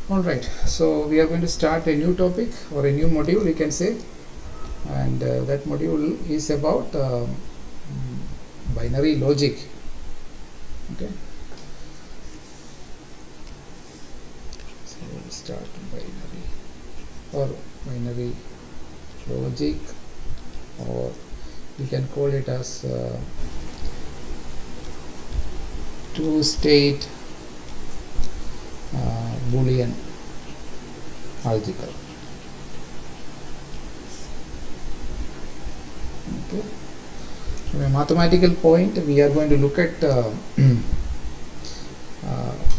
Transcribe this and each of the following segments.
Alright, so we are going to start a new topic or a new module, you can say, and that module is about binary logic. Okay, so we'll start binary or binary logic, or we can call it as two-state Boolean algebra. Okay. From a mathematical point, we are going to look at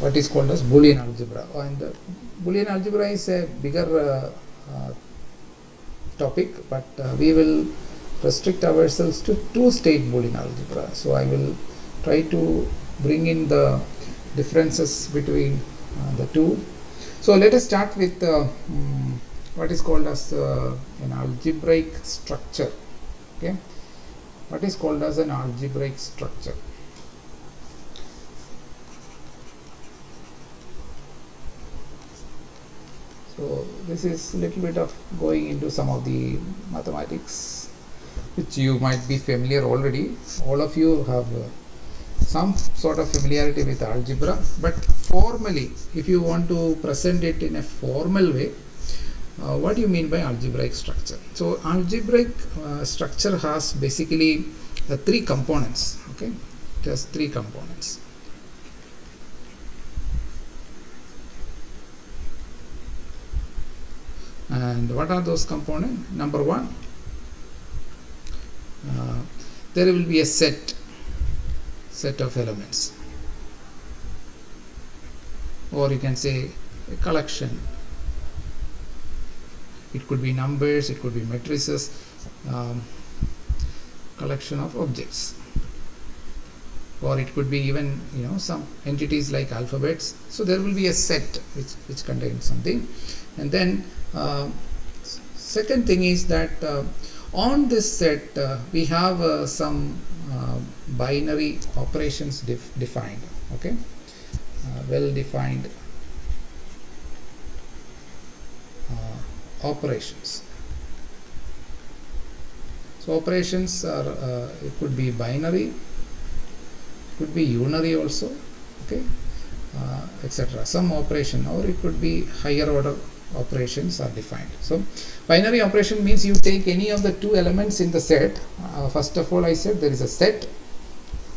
what is called as Boolean algebra. And Boolean algebra is a bigger topic, but we will restrict ourselves to two-state Boolean algebra. So I will try to bring in the differences between the two. So let us start with what is called as an algebraic structure. Okay, what is called as an algebraic structure? So this is a little bit of going into some of the mathematics which you might be familiar already. All of you have some sort of familiarity with algebra, but formally, if you want to present it in a formal way, what do you mean by algebraic structure? So algebraic structure has basically three components. Okay, it has three components. And what are those components? Number one, there will be a set of elements, or you can say a collection. It could be numbers, it could be matrices, collection of objects, or it could be even some entities like alphabets. So there will be a set which contains something. And then second thing is that on this set we have some binary operations defined. Okay, well defined operations. So operations are it could be binary, could be unary also, okay, etc. Some operation, or it could be higher order operations are defined. So binary operation means you take any of the two elements in the set. First of all, I said there is a set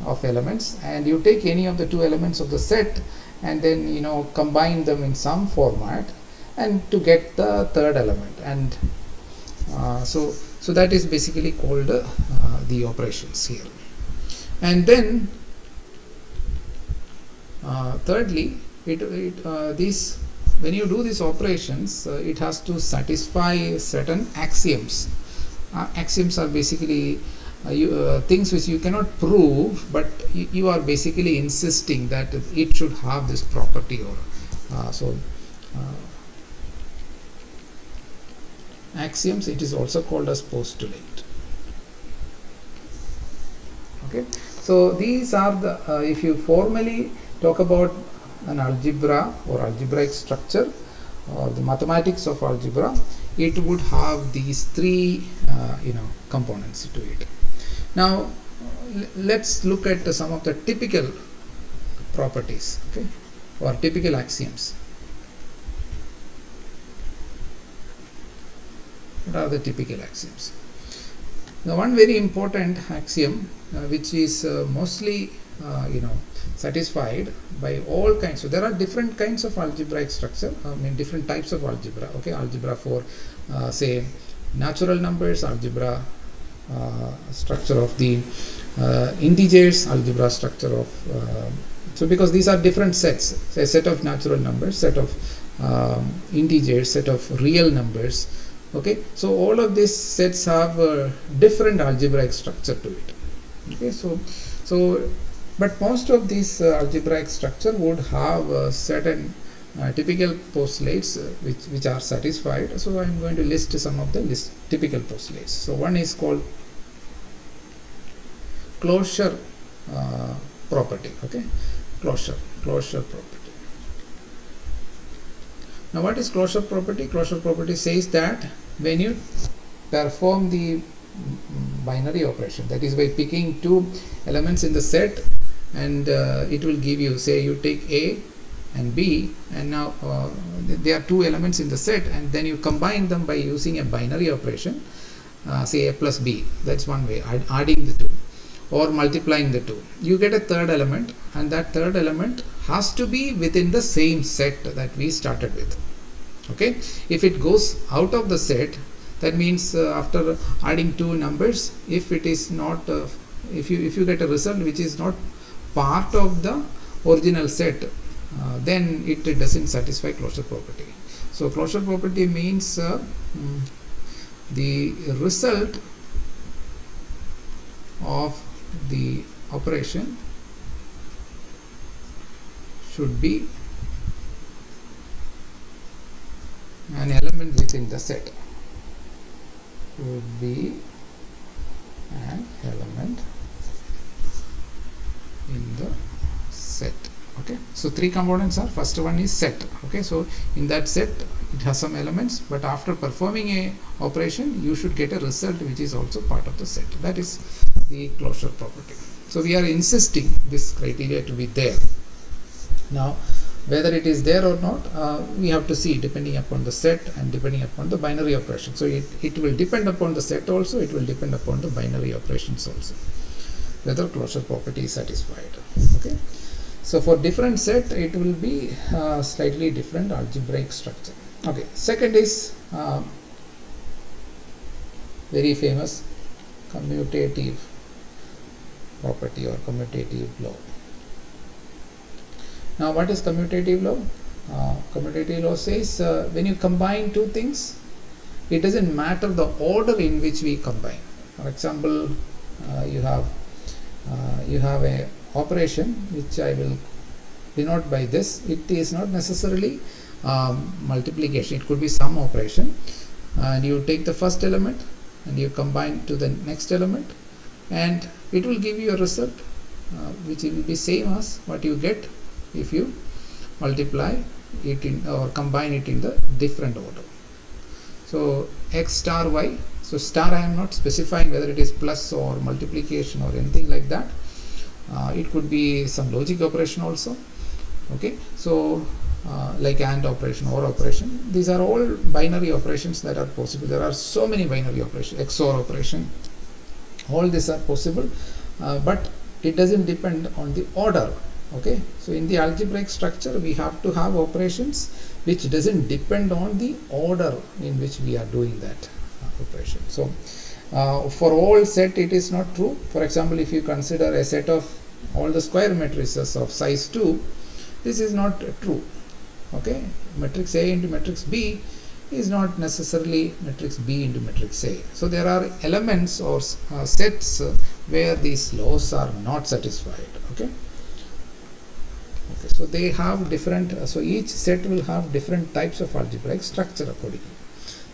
of elements, and you take any of the two elements of the set and then combine them in some format and to get the third element. And so that is basically called the operations here. And then thirdly, these, when you do these operations, it has to satisfy certain axioms. Axioms are basically things which you cannot prove, but you are basically insisting that it should have this property, or axioms. It is also called as postulate. Okay, so these are the if you formally talk about an algebra or algebraic structure or the mathematics of algebra, it would have these three components to it. Now let's look at some of the typical properties, okay, or typical axioms. What are the typical axioms? Now one very important axiom which is mostly satisfied by all kinds. So there are different kinds of algebraic structure, different types of algebra. Okay, algebra for say natural numbers, algebra structure of the integers, algebra structure of so because these are different sets, say set of natural numbers, set of integers, set of real numbers. Okay, so all of these sets have a different algebraic structure to it. Okay, so but most of these algebraic structure would have certain typical postulates which are satisfied. So I am going to list some of the typical postulates. So one is called closure property. Okay, closure property. Now what is closure property? Closure property says that when you perform the binary operation, that is by picking two elements in the set, and it will give you, say you take A and B, and now there are two elements in the set, and then you combine them by using a binary operation, say A plus B. That's one way, adding the two or multiplying the two. You get a third element, and that third element has to be within the same set that we started with. Okay, if it goes out of the set, that means after adding two numbers, if it is not if you get a result which is not part of the original set, then it doesn't satisfy closure property. So closure property means the result of the operation should be an element within the set. Should be an element in the set. Okay, so three components are, first one is set. Okay, so in that set it has some elements, but after performing a operation you should get a result which is also part of the set. That is the closure property. So we are insisting this criteria to be there. Now whether it is there or not, we have to see depending upon the set and depending upon the binary operation. So it will depend upon the set also, it will depend upon the binary operations also, whether closure property is satisfied. Okay, so for different set it will be slightly different algebraic structure. Okay, second is very famous commutative property or commutative law. Now what is commutative law? Commutative law says when you combine two things, it doesn't matter the order in which we combine. For example, you have a operation which I will denote by this. It is not necessarily multiplication, it could be some operation, and you take the first element and you combine to the next element, and it will give you a result which will be same as what you get if you multiply it in or combine it in the different order. So x star y, so star I am not specifying whether it is plus or multiplication or anything like that. It could be some logic operation also. Okay, so like AND operation or operation, these are all binary operations that are possible. There are so many binary operations, XOR operation, all these are possible, but it doesn't depend on the order. Okay, so in the algebraic structure we have to have operations which doesn't depend on the order in which we are doing that operation. So for all set it is not true. For example, if you consider a set of all the square matrices of size 2, this is not true. Okay, matrix A into matrix B is not necessarily matrix B into matrix A. So there are elements or sets where these laws are not satisfied. Okay. Okay, so they have different, so each set will have different types of algebraic structure accordingly.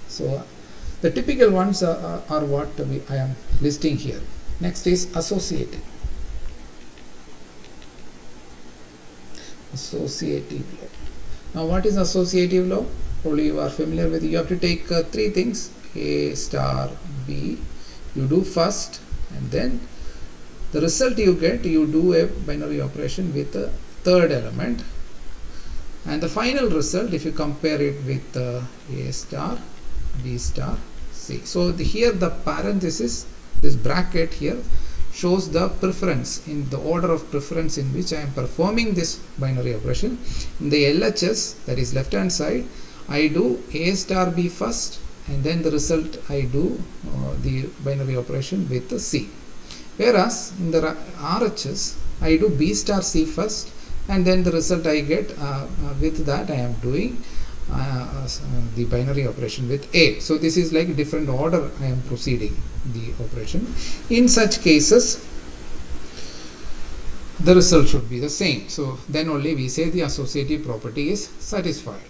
So the typical ones are what I am listing here. Next is associative. Associative law. Now what is associative law? Probably you are familiar with it. You have to take three things, A star B, you do first, and then the result you get, you do a binary operation with a third element, and the final result if you compare it with A star, B star, C. So here the parenthesis, this bracket here shows the preference, in the order of preference in which I am performing this binary operation. In the LHS, that is left hand side, I do A star B first, and then the result I do the binary operation with the C. Whereas in the RHS, I do B star C first, and then the result I get with that I am doing the binary operation with A. So this is like different order I am proceeding the operation. In such cases the result should be the same. So then only we say the associative property is satisfied.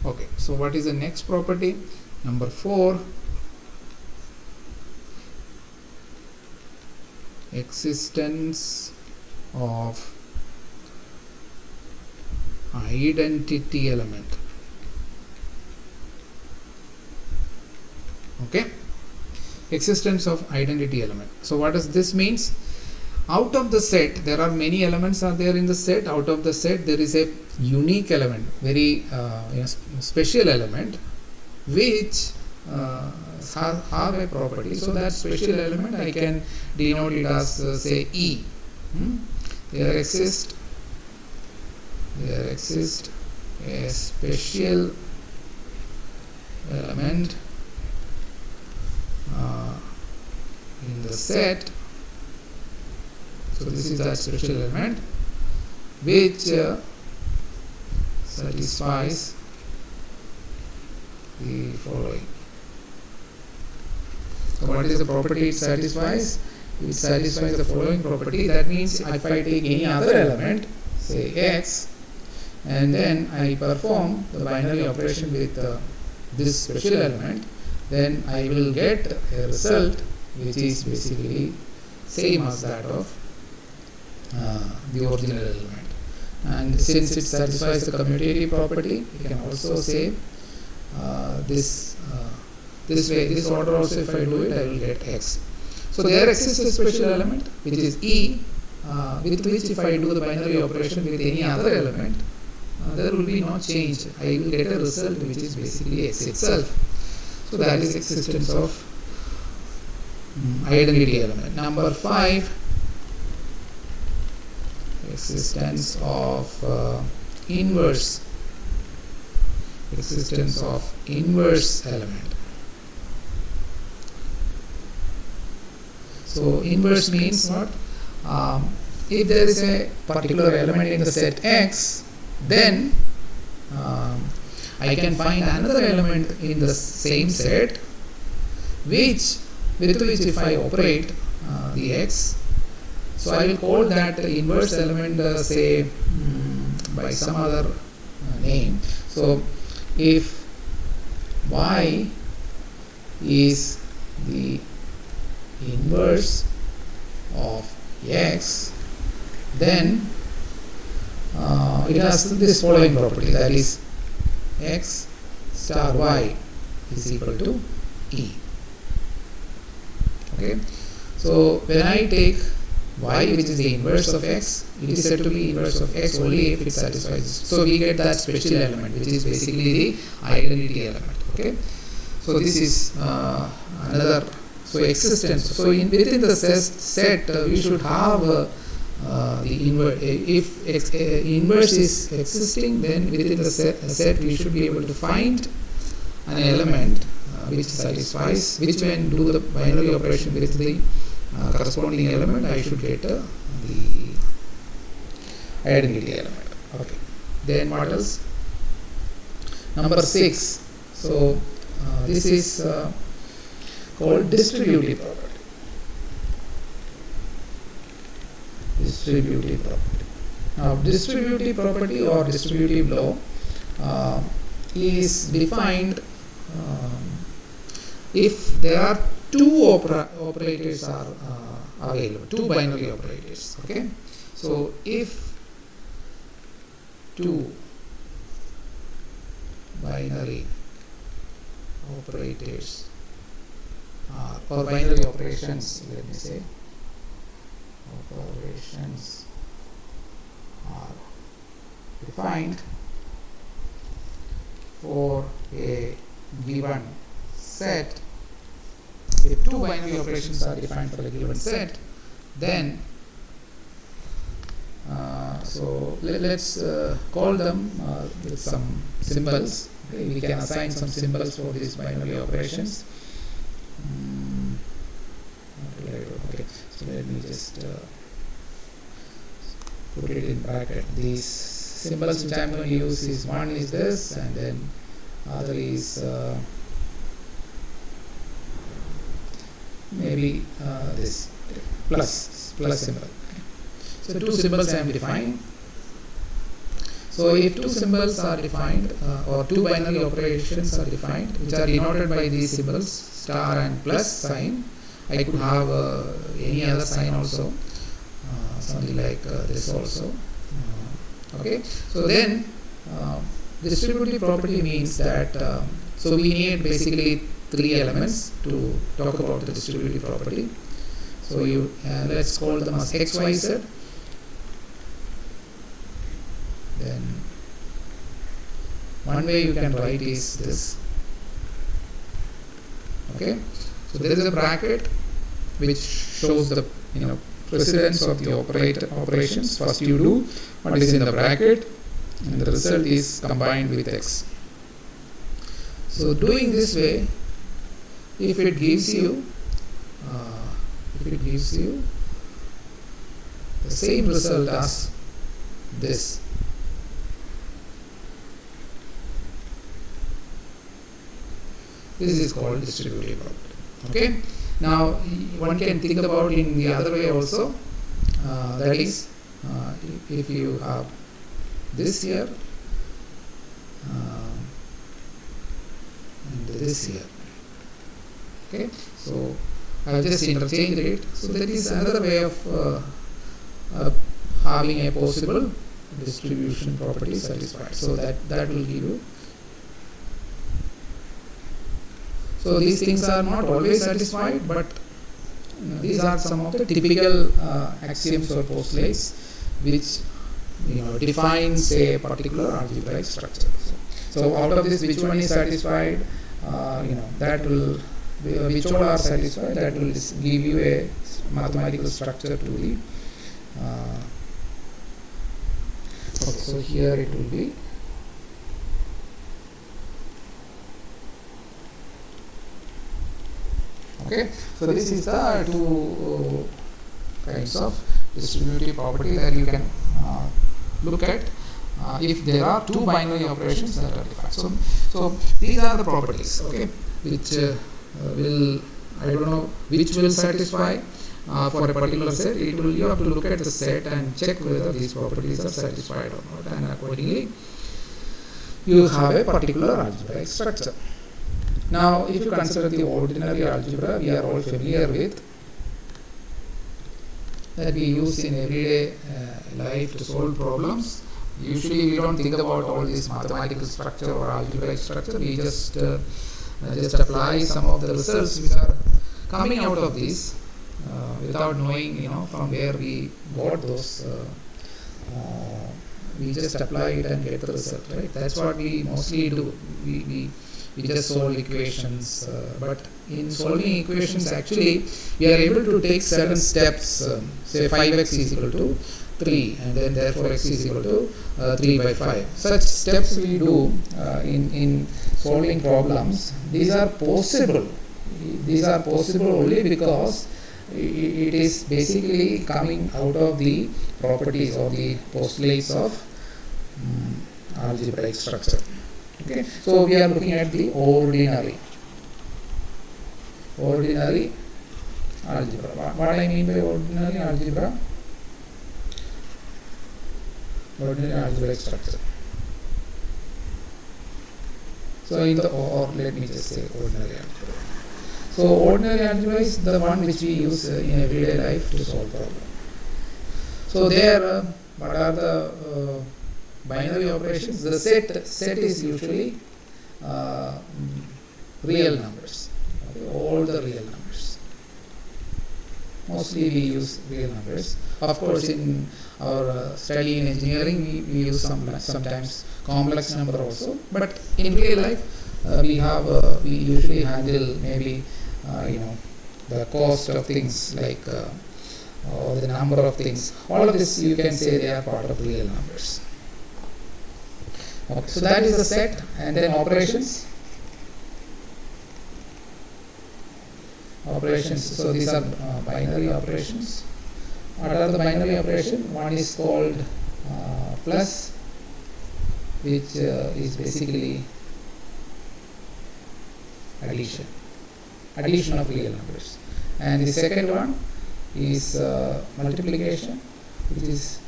Okay, so what is the next property? Number 4, existence of identity element. Okay, existence of identity element. So what does this means? Out of the set, there are many elements are there in the set. Out of the set, there is a unique element, very special element, which have a property. So that special element I can denote it as say E. There exists a special element in the set. So this is that special element which satisfies the following. So what is the property it satisfies? It satisfies the following property. That means if I take any other element, say x, and then I perform the binary operation with this special element, then I will get a result which is basically same as that of the original element. And since it satisfies the commutative property, we can also say this way, this order also, if I do it, I will get x. So there exists a special element which is E, with which if I do the binary operation with any other element, there will be no change. I will get a result which is basically x itself. So that is existence of identity element. Number 5, existence of inverse element. So inverse means what? If there is a particular element in the set X, then I can find another element in the same set with which if I operate the X, so I will call that inverse element say by some other name. So if Y is the inverse of X, then it has this following property, that is X star Y is equal to E. Okay, so when I take Y, which is the inverse of X, it is said to be inverse of X only if it satisfies. So we get that special element, which is basically the identity element. Okay, so this is another. So existence. So within the set, we should have the inverse. If inverse is existing, then within the set we should be able to find an element which satisfies, which when do the binary operation with the corresponding element, I should get the identity element. Okay. Then what else? Number 6. So this is called distributive property. Distributive property. Now, distributive property or distributive law is defined if there are two operators are available, two binary operators. Okay, so if two binary operators or binary operations, let me say, operations are defined for a given set. If two binary operations are defined for a given set, then so let's call them with some symbols. Okay, we can assign some symbols for these binary operations. Okay, so let me just put it in bracket. These symbols which I am going to use is, one is this, and then other is maybe this plus symbol. So two symbols I am defining. So if two symbols are defined or two binary operations are defined, which are denoted by these symbols star and plus sign, I could have any other sign also, something like this also. Okay, so then distributive property means that so we need basically three elements to talk about the distributive property. So you let's call them as x, y, z. Then one way you can write is this. Okay, so there is a bracket which shows the precedence of the operations. First you do what is in the bracket, and the result is combined with x. So doing this way, if it gives you the same result as this, this is called distributive property. Okay. Now one can think about in the other way also. That is, if you have this here and this here. Okay. So I have just interchanged it. So that is another way of having a possible distribution property satisfied. So that will give you. So these things are not always satisfied, but these are some of the typical axioms or postulates which defines a particular algebraic structure. So out of this, which one is satisfied? That will, which all are satisfied, that will give you a mathematical structure to the. Okay, so here it will be. Okay, so this is the two kinds of distributive property that you can look at if there are two binary operations that are defined. So these are the properties, okay, which will, I don't know which will satisfy for a particular set. You have to look at the set and check whether these properties are satisfied or not, and accordingly you have a particular algebraic structure. Now, if you consider the ordinary algebra, we are all familiar with, that we use in everyday life to solve problems. Usually, we don't think about all this mathematical structure or algebraic structure. We just apply some of the results which are coming out of this without knowing, from where we got those. We just apply it and get the result, right? That's what we mostly do. We just solve equations, but in solving equations, actually, we are able to take certain steps. Say 5x is equal to 3, and then therefore x is equal to 3 by 5. Such steps we do in solving problems. These are possible. These are possible only because it is basically coming out of the properties or the postulates of algebraic structure. Okay, so we are looking at the ordinary algebra. What I mean by ordinary algebra? Ordinary algebraic structure. So or let me just say ordinary algebra. So ordinary algebra is the one which we use in everyday life to solve problems. So there, what are the binary operations? The set is usually real numbers, okay, all the real numbers. Mostly we use real numbers. Of course, in our study in engineering, we use sometimes complex number also. But in real life, we usually handle maybe the cost of things like or the number of things. All of this you can say they are part of real numbers. Okay, so that is the set, and then operations. So these are binary operations. What are the binary operations? One is called plus, which is basically addition of real numbers. And the second one is multiplication, which is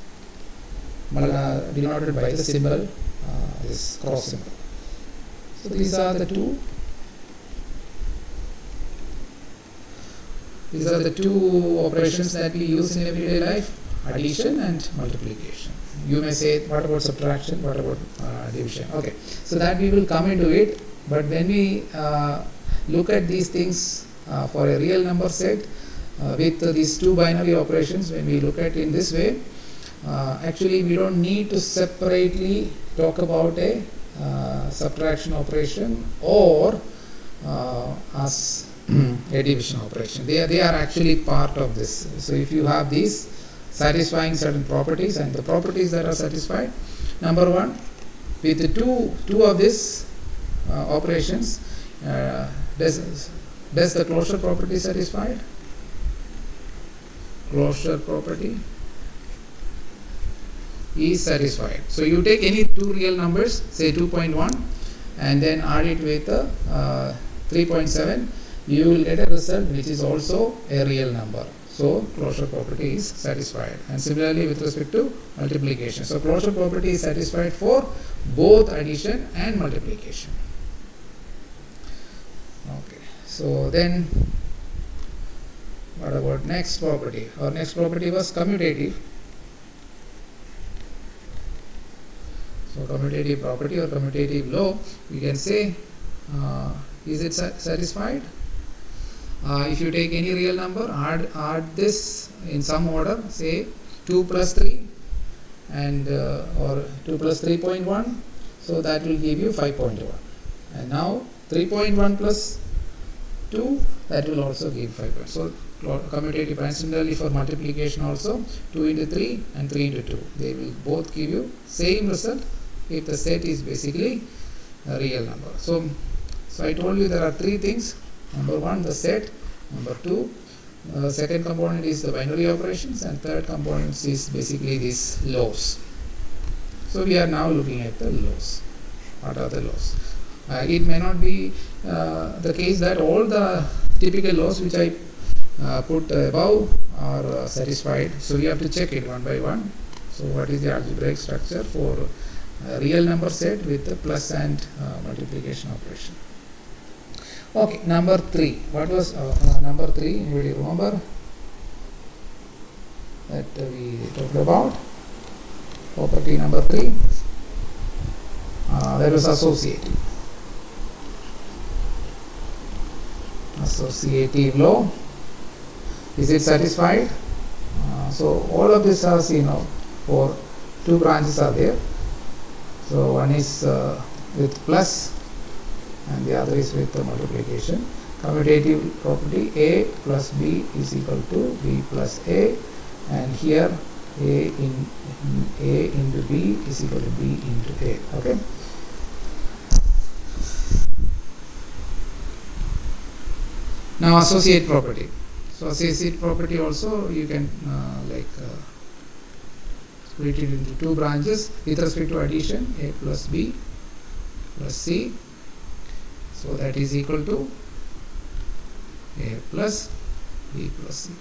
denoted by the symbol, this cross symbol. So these are the two. These are the two operations that we use in everyday life: addition and multiplication. You may say, what about subtraction? What about division? Okay, so that we will come into it. But when we look at these things for a real number set with these two binary operations. When we look at in this way, actually we don't need to separately talk about a subtraction operation or as a division operation. They are actually part of this. So if you have these satisfying certain properties, and the properties that are satisfied, number one, with the two of these operations, does the closure property satisfied? Closure property is satisfied. So you take any two real numbers, say 2.1, and then add it with 3.7, you will get a result which is also a real number. So closure property is satisfied. And similarly with respect to multiplication. So closure property is satisfied for both addition and multiplication. Okay. So then what about next property? Our next property was commutative. So commutative property or commutative law, we can say, is it satisfied? If you take any real number, add this in some order, say 2 plus 3 and or 2 plus 3.1, so that will give you 5.1. And now 3.1 plus 2, that will also give 5. So commutative, and similarly for multiplication also, 2 into 3 and 3 into 2, they will both give you same result if the set is basically a real number. So I told you there are three things. Number one, the set. Number two, second component is the binary operations, and third component is basically these laws. So we are now looking at the laws. What are the laws? It may not be the case that all the typical laws which I put above are satisfied. So we have to check it one by one. So what is the algebraic structure for a real number set with the plus and multiplication operation? Okay, number 3. What was number 3? Anybody remember that we talked about? Property number 3. That was associative. Associative law. Is it satisfied? So all of this has, for two branches are there. So one is with plus and the other is with the multiplication. Commutative property, A plus B is equal to B plus A, and here A into B is equal to B into A. Okay. Now associate property. So associate property also you can split it into two branches with respect to addition, A plus B plus C. So that is equal to A plus B plus C.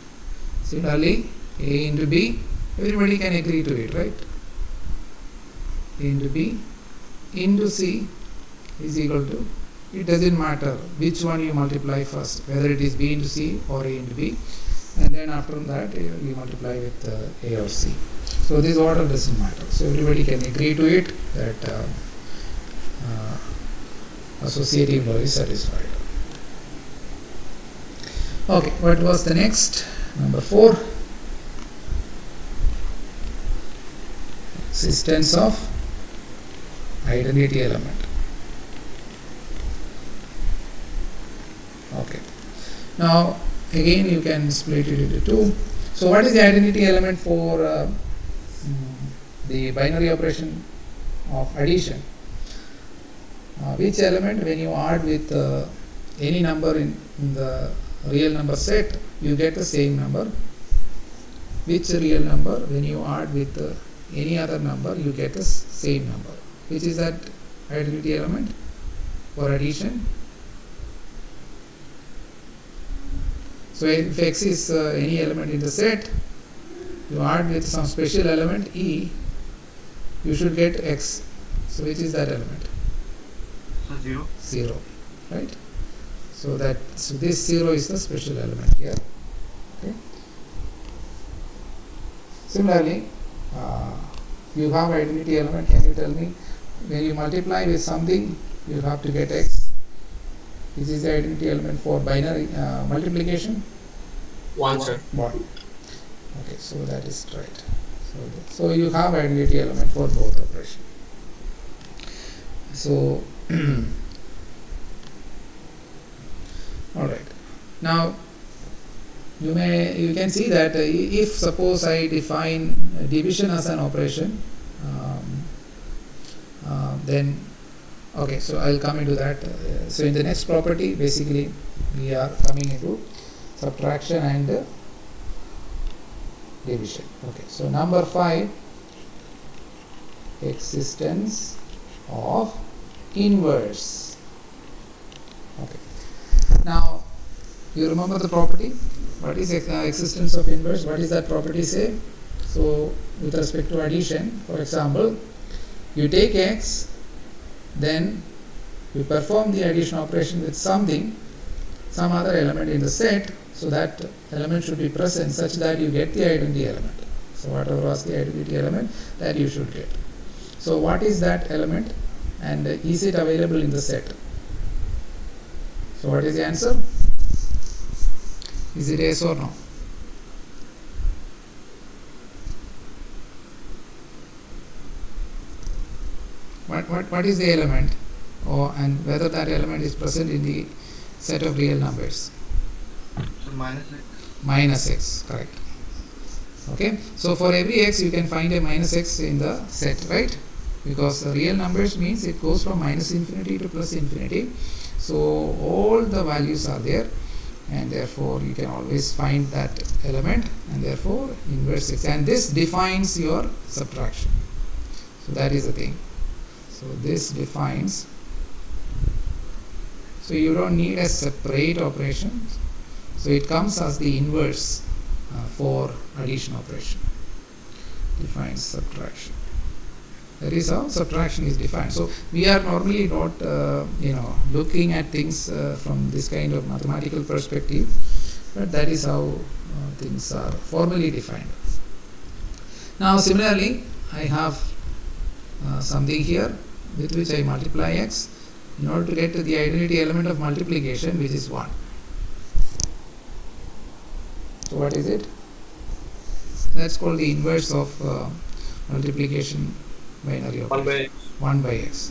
Similarly, A into B, everybody can agree to it, right? A into B into C is equal to, it doesn't matter which one you multiply first, whether it is B into C or A into B, and then after that you multiply with A or C. So this order doesn't matter. So everybody can agree to it that associative law is satisfied. Okay, what was the next? Number 4. Existence of identity element. Okay. Now again you can split it into two. So what is the identity element for the binary operation of addition? Which element, when you add with any number in the real number set, you get the same number. Which real number, when you add with any other number, you get the same number. Which is that identity element for addition? So if X is any element in the set, you add with some special element E, you should get X. So which is that element? 0. 0, right? So this 0 is the special element here. Okay. Similarly, you have identity element. Can you tell me, when you multiply with something, you have to get X. This is the identity element for binary multiplication. 1, sir. 1. Okay, so that is right. So you have identity element for both operations. So all right. Now you can see that if suppose I define division as an operation, then okay, so I'll come into that. So in the next property, basically we are coming into subtraction and division. Okay, so number 5, existence of inverse. Okay, now you remember the property. What is existence of inverse? What does that property say? So with respect to addition, for example, you take x, then you perform the addition operation with some other element in the set, so that element should be present such that you get the identity element. So whatever was the identity element, that you should get. So what is that element, and is it available in the set? So what is the answer? Is it yes or no? What is the element, and whether that element is present in the set of real numbers? So minus x. Minus x, correct. Okay, so for every x you can find a minus x in the set, right? Because the real numbers means it goes from minus infinity to plus infinity. So all the values are there, and therefore you can always find that element, and therefore inverse x. And this defines your subtraction. So that is the thing. So this defines. So you don't need a separate operation. So it comes as the inverse for addition operation. Defines subtraction. That is how subtraction is defined. So we are normally not, looking at things from this kind of mathematical perspective, but that is how things are formally defined. Now, similarly, I have something here with which I multiply x in order to get to the identity element of multiplication, which is 1. So what is it? That's called the inverse of multiplication binary operation. 1 by x.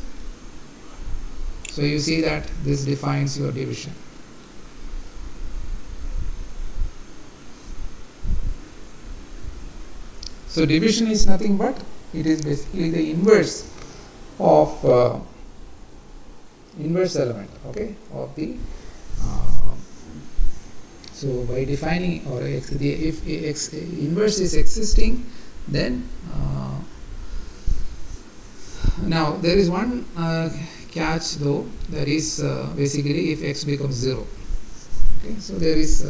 So you see that this defines your division. So division is nothing but it is basically the inverse of inverse element, okay, of the so by defining, or if x inverse is existing, then now there is one catch though, that is basically if x becomes 0. Okay, so there is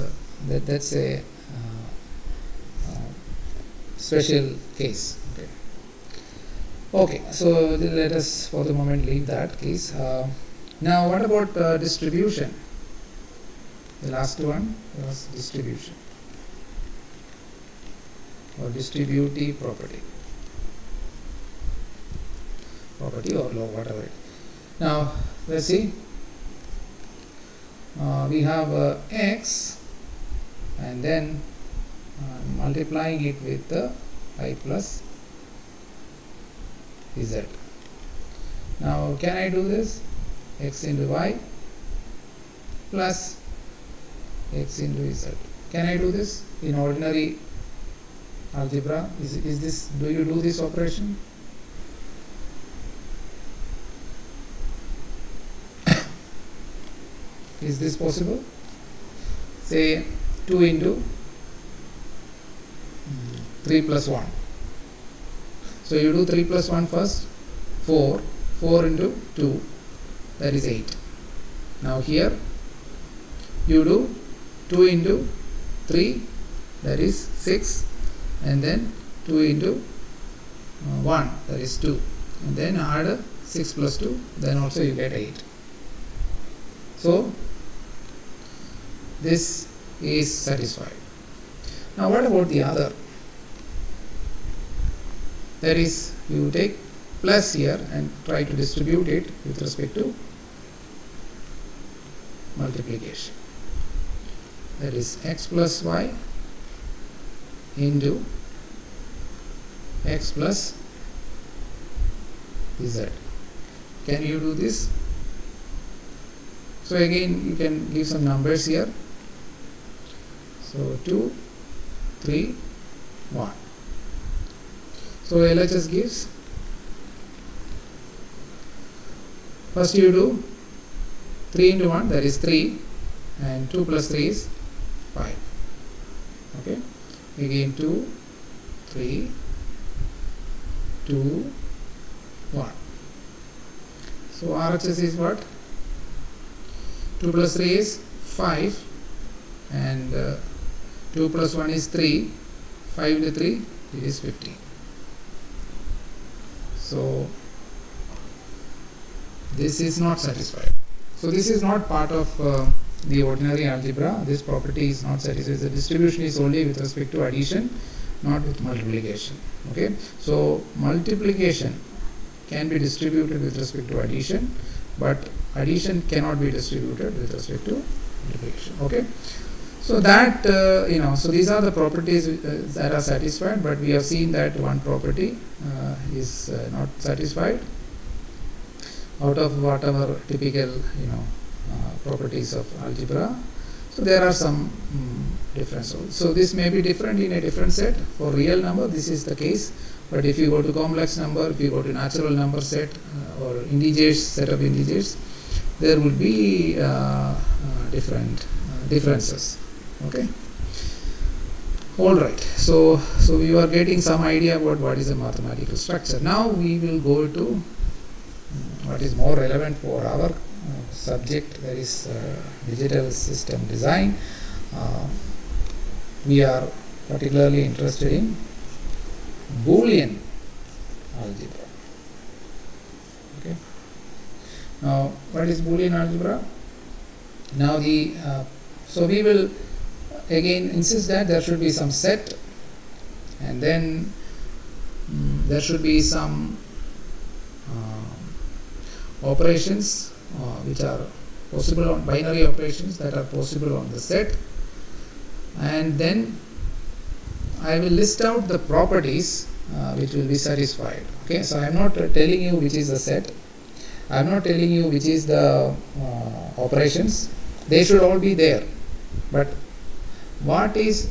that's a special case. Okay, so let us for the moment leave that case. Now what about distribution? The last one was distribution or distributive property or law, whatever it. Now let's see. We have x, and then multiplying it with I plus z. Now can I do this? X into y plus x into z. Can I do this in ordinary algebra? Is this, do you do this operation? Is this possible? Say 2 into 3 plus 1. So you do 3 plus 1 first, 4 into 2, that is 8. Now here you do 2 into 3, that is 6, and then 2 into 1, that is 2, and then add 6 plus 2, then also you get 8. So this is satisfied. Now what about the other? That is, you take plus here and try to distribute it with respect to multiplication. That is x plus y into x plus z. Can you do this? So again you can give some numbers here. So 2, 3, 1. So LHS gives, first you do 3 into 1, that is 3, and 2 plus 3 is 5. Okay, again 2, 3, 2, 1. So RHS is what? 2 plus 3 is 5, and 2 plus 1 is 3, 5 into 3 it is 15. So this is not satisfied. So this is not part of the ordinary algebra. This property is not satisfied. The distribution is only with respect to addition, not with multiplication. Okay, so multiplication can be distributed with respect to addition, but addition cannot be distributed with respect to multiplication. Okay, so that so these are the properties that are satisfied, but we have seen that one property is not satisfied out of whatever typical properties of algebra. So there are some differences. So this may be different in a different set. For real number this is the case, but if you go to complex number, if you go to natural number set or integers, set of integers, there will be different differences. Okay, all right. So we are getting some idea about what is a mathematical structure. Now we will go to what is more relevant for our subject, that is digital system design. We are particularly interested in Boolean algebra. Okay. Now, what is Boolean algebra? Now so we will again insist that there should be some set, and then there should be some operations which are possible on binary operations that are possible on the set, and then I will list out the properties which will be satisfied. Okay, so I am not telling you which is the set, I am not telling you which is the operations. They should all be there, but what is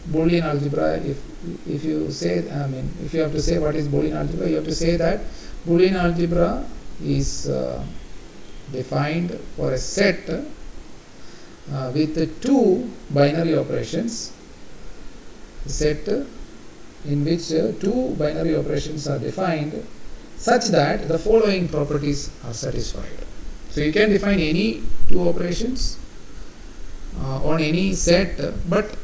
Boolean algebra? If you say, if you have to say what is Boolean algebra, you have to say that Boolean algebra is defined for a set with two binary operations, set in which two binary operations are defined such that the following properties are satisfied. So you can define any two operations on any set, but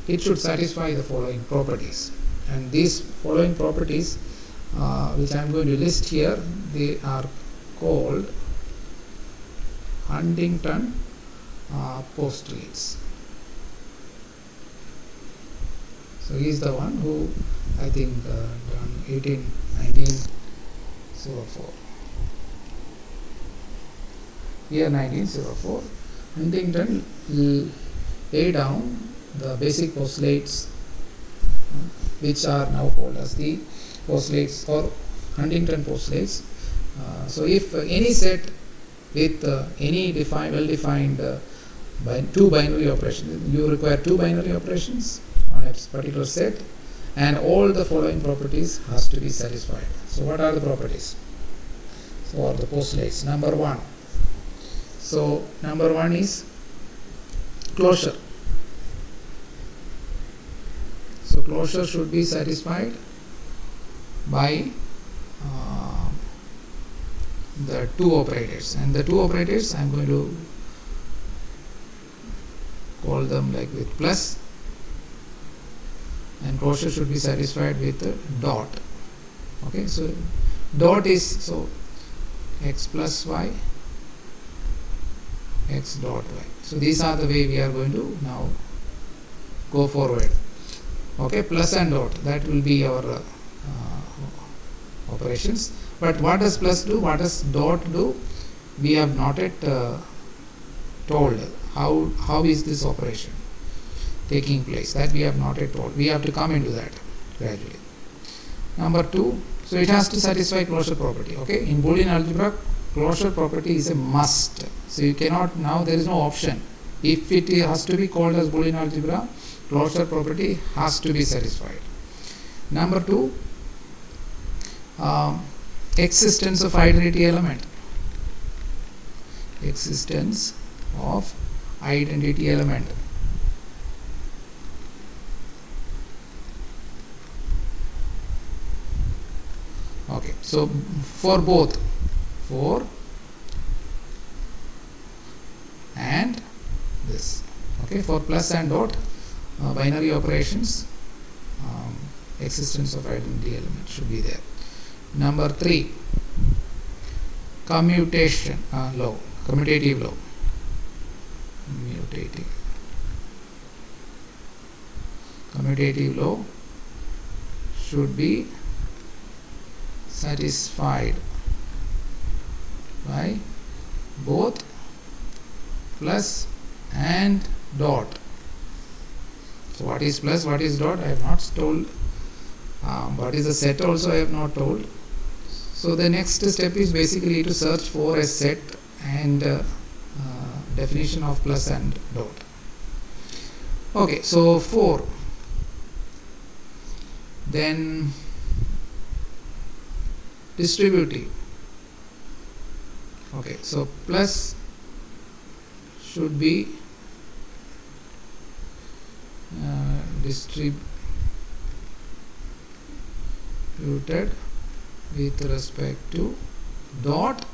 it should satisfy the following properties, and these following properties which I am going to list here, they are called Huntington postulates. So he is the one who, I think, done 1904. Year 1904, Huntington laid down the basic postulates, which are now called as the postulates or Huntington postulates. So if any set with any well-defined two binary operations, you require two binary operations on a particular set, and all the following properties has to be satisfied. So what are the properties? So are the postulates. Number one. So number one is closure. So closure should be satisfied by the two operators, and the two operators I am going to call them like with plus, and closure should be satisfied with a dot. Okay, so dot is so x plus y, x dot y. So these are the way we are going to now go forward. Okay, plus and dot, that will be our operations. But what does plus do? What does dot do? We have not yet told how is this operation taking place. That we have not yet told. We have to come into that gradually. Number 2, so it has to satisfy closure property. Okay, in Boolean algebra, closure property is a must. So you cannot, now there is no option. If it has to be called as Boolean algebra, closure property has to be satisfied. Number 2, existence of identity element. Existence of identity element. Okay, so for both, for and this, okay, for plus and dot, binary operations, existence of identity element should be there. Number 3, commutative law. Commutative law should be satisfied by both plus and dot. So what is plus, what is dot, I have not told. What is a set also I have not told. So the next step is basically to search for a set and definition of plus and dot. Okay, so 4. Then distributive. Okay, so plus should be distributed with respect to dot,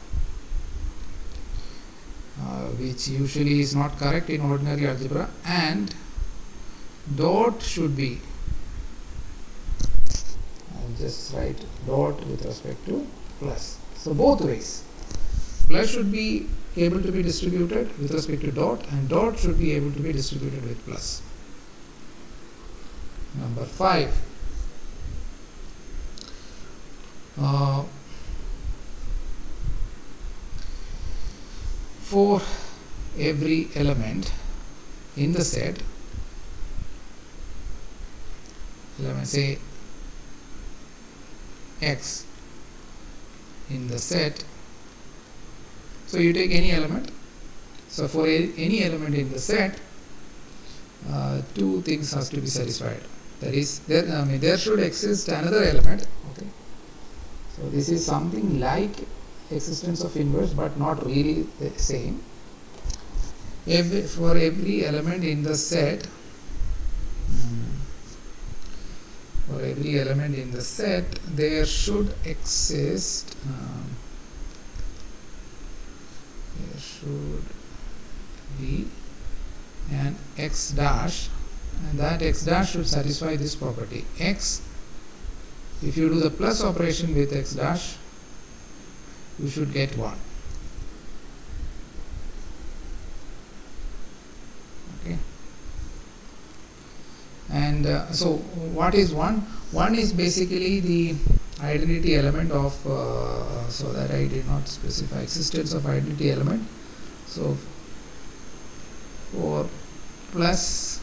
which usually is not correct in ordinary algebra, and dot should be, I'll just write dot with respect to plus. So both ways, plus should be able to be distributed with respect to dot, and dot should be able to be distributed with plus. Number 5, for every element in the set, let me say x in the set. So you take any element. So for any element in the set, 2 things has to be satisfied. That is, there should exist another element. Okay. So this is something like existence of inverse, but not really the same. For every element in the set, there should exist there should be an x dash, and that x dash should satisfy this property. X, if you do the plus operation with x dash, you should get 1. Okay. And so what is 1? 1 is basically the identity element of, so that I did not specify existence of identity element. So for plus,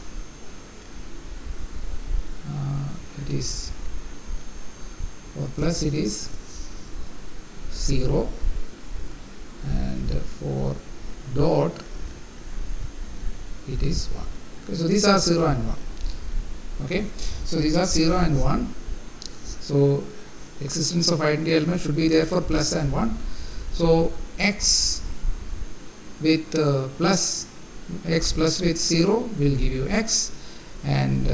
it is 0, and for dot it is 1. Okay, so these are 0 and 1. Okay, so these are 0 and 1. So existence of identity element should be there for plus and 1. So x with x plus with 0 will give you x, and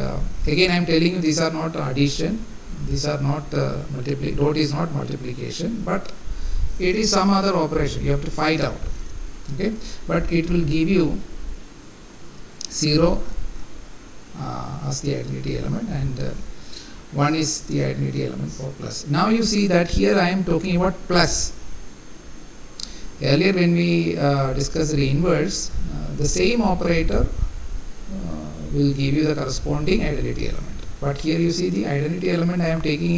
again I am telling you, these are not addition, these are not dot is not multiplication, but it is some other operation you have to find out. Okay, but it will give you 0 as the identity element, and 1 is the identity element for plus. Now you see that here I am talking about plus. Earlier when we discussed the inverse, the same operator will give you the corresponding identity element. But here you see the identity element I am taking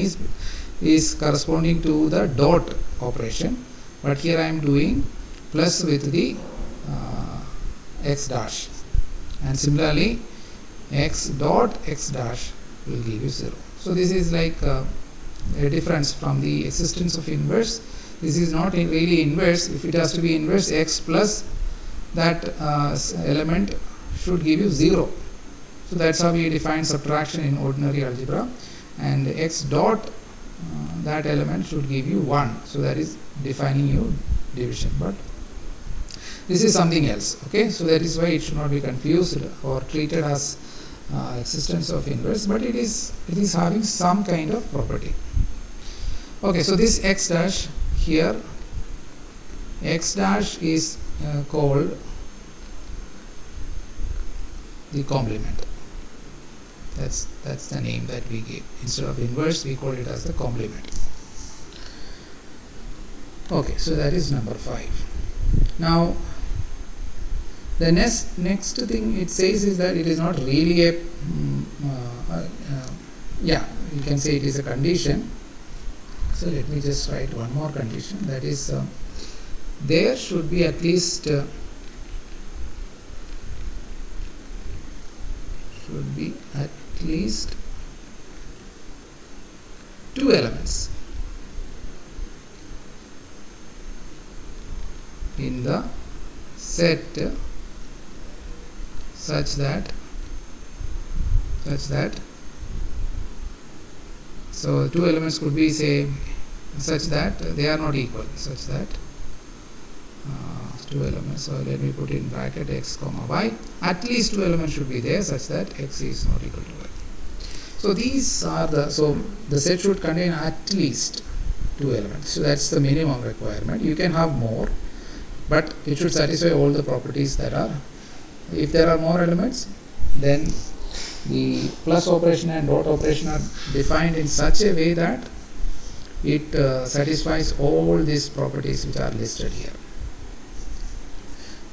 is corresponding to the dot operation. But here I am doing plus with the x dash, and similarly x dot x dash will give you 0. So this is like a difference from the existence of inverse. This is not really inverse. If it has to be inverse, x plus that element should give you 0. So that's how we define subtraction in ordinary algebra, and x dot that element should give you 1. So that is defining your division, but this is something else. Okay, so that is why it should not be confused or treated as existence of inverse, but it is having some kind of property. Okay, so this x dash here, x dash is called the complement. That's the name that we give. Instead of inverse, we call it as the complement. Okay, so that is number 5. Now the next thing it says is that it is not really a yeah, you can say it is a condition. So let me just write one more condition, that is there should be at least two elements in the set such that so two elements could be, say, such that they are not equal, such that two elements, so let me put in bracket x comma y, at least two elements should be there such that x is not equal to y. So these are the set should contain at least two elements. So that's the minimum requirement. You can have more, but it should satisfy all the properties that are. If there are more elements, then the plus operation and dot operation are defined in such a way that it satisfies all these properties which are listed here.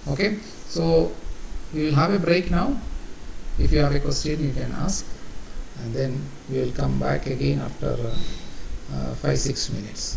Okay, so we will have a break now. If you have a question, you can ask, and then we will come back again after 5-6 minutes.